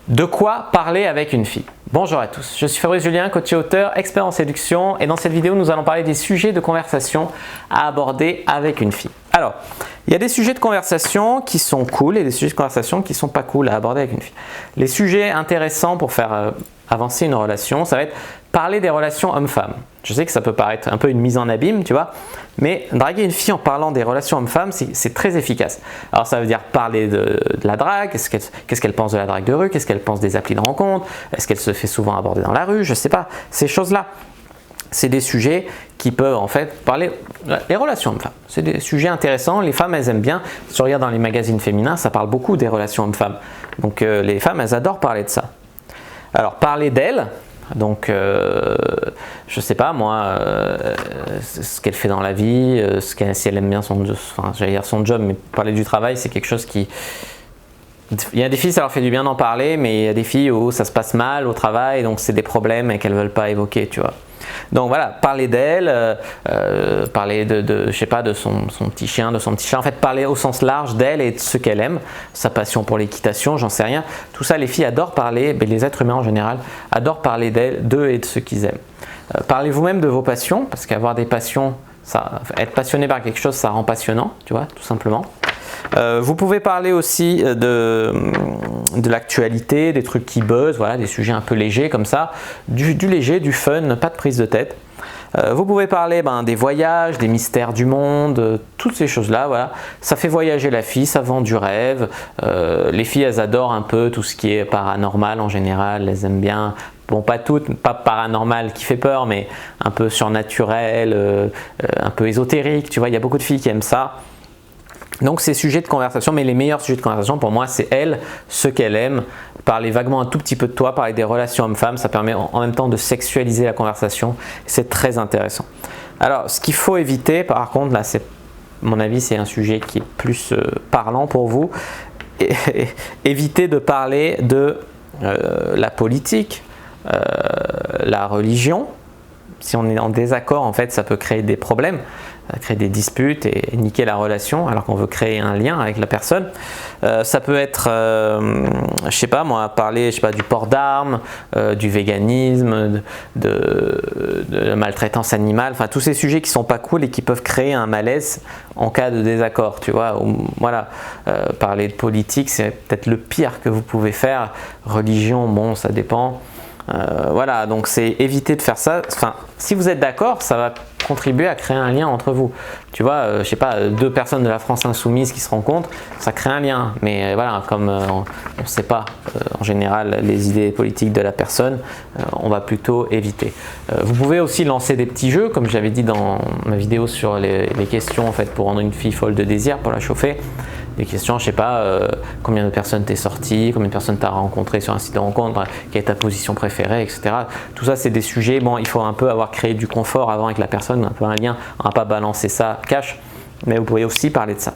De quoi parler avec une fille? Bonjour à tous, je suis Fabrice Julien, coach et auteur, expert en séduction, et dans cette vidéo nous allons parler des sujets de conversation à aborder avec une fille. Alors, il y a des sujets de conversation qui sont cool et des sujets de conversation qui sont pas cool à aborder avec une fille. Les sujets intéressants pour faire avancer une relation, ça va être parler des relations hommes-femmes. Je sais que ça peut paraître un peu une mise en abîme, tu vois, mais draguer une fille en parlant des relations hommes-femmes, c'est très efficace. Alors ça veut dire parler de la drague, qu'est-ce qu'elle pense de la drague de rue, qu'est-ce qu'elle pense des applis de rencontre, est-ce qu'elle se fait souvent aborder dans la rue, je sais pas, ces choses-là. C'est des sujets qui peuvent en fait parler des relations hommes-femmes. C'est des sujets intéressants, les femmes elles aiment bien. Si tu regardes dans les magazines féminins, ça parle beaucoup des relations hommes-femmes. Donc les femmes elles adorent parler de ça. Alors parler d'elles, donc je sais pas moi, ce qu'elle fait dans la vie, si elle aime bien son job, mais parler du travail c'est quelque chose qui... Il y a des filles ça leur fait du bien d'en parler, mais il y a des filles où ça se passe mal au travail, donc c'est des problèmes et qu'elles veulent pas évoquer, tu vois. Donc voilà, parler d'elle, parler je sais pas, de son petit chien, de son petit chat, en fait parler au sens large d'elle et de ce qu'elle aime, sa passion pour l'équitation, j'en sais rien. Tout ça, les filles adorent parler, mais les êtres humains en général adorent parler d'eux et de ce qu'ils aiment. Parlez vous-même de vos passions, parce qu'avoir des passions, être passionné par quelque chose, ça rend passionnant, tu vois, tout simplement. Vous pouvez parler aussi de l'actualité, des trucs qui buzzent, voilà, des sujets un peu légers comme ça, du léger, du fun, pas de prise de tête. Vous pouvez parler des voyages, des mystères du monde, toutes ces choses-là, voilà. Ça fait voyager la fille, ça vend du rêve. Les filles, elles adorent un peu tout ce qui est paranormal en général, elles aiment bien. Bon, pas toutes, pas paranormal qui fait peur, mais un peu surnaturel, un peu ésotérique, tu vois, il y a beaucoup de filles qui aiment ça. Donc ces sujets de conversation, mais les meilleurs sujets de conversation pour moi c'est elle, ce qu'elle aime, parler vaguement un tout petit peu de toi, parler des relations hommes-femmes, ça permet en même temps de sexualiser la conversation, c'est très intéressant. Alors ce qu'il faut éviter par contre, là c'est mon avis c'est un sujet qui est plus parlant pour vous, évitez de parler de la politique, la religion. Si on est en désaccord en fait ça peut créer des problèmes, créer des disputes et niquer la relation alors qu'on veut créer un lien avec la personne. Ça peut être, je sais pas moi, parler du port d'armes, du véganisme, de la maltraitance animale, enfin tous ces sujets qui sont pas cool et qui peuvent créer un malaise en cas de désaccord, tu vois. Voilà, parler de politique c'est peut-être le pire que vous pouvez faire. Religion, bon ça dépend. Voilà, donc c'est éviter de faire ça. Enfin, si vous êtes d'accord, ça va contribuer à créer un lien entre vous. Tu vois, je sais pas, deux personnes de la France insoumise qui se rencontrent, ça crée un lien. Mais voilà, comme on ne sait pas en général les idées politiques de la personne, on va plutôt éviter. Vous pouvez aussi lancer des petits jeux, comme j'avais dit dans ma vidéo sur les questions en fait pour rendre une fille folle de désir, pour la chauffer. Des questions, je sais pas, combien de personnes t'es sorti, combien de personnes t'as rencontré sur un site de rencontre, quelle est ta position préférée, etc. Tout ça, c'est des sujets, bon, il faut un peu avoir créé du confort avant avec la personne, un peu un lien, on va pas balancer ça cash, mais vous pouvez aussi parler de ça.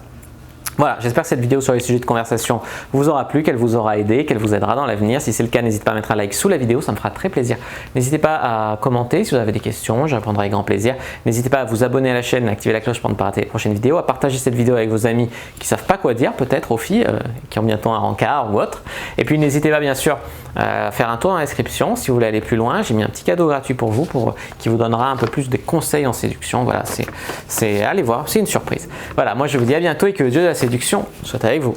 Voilà, j'espère que cette vidéo sur les sujets de conversation vous aura plu, qu'elle vous aura aidé, qu'elle vous aidera dans l'avenir. Si c'est le cas, n'hésitez pas à mettre un like sous la vidéo, ça me fera très plaisir. N'hésitez pas à commenter si vous avez des questions, je répondrai avec grand plaisir. N'hésitez pas à vous abonner à la chaîne, à activer la cloche pour ne pas rater les prochaines vidéos, à partager cette vidéo avec vos amis qui ne savent pas quoi dire, peut-être aux filles qui ont bientôt un rencard ou autre. Et puis n'hésitez pas bien sûr à faire un tour dans la description si vous voulez aller plus loin. J'ai mis un petit cadeau gratuit pour vous qui vous donnera un peu plus de conseils en séduction. Voilà, allez voir, c'est une surprise. Voilà, moi je vous dis à bientôt et que le dieu de la séduction soit avec vous.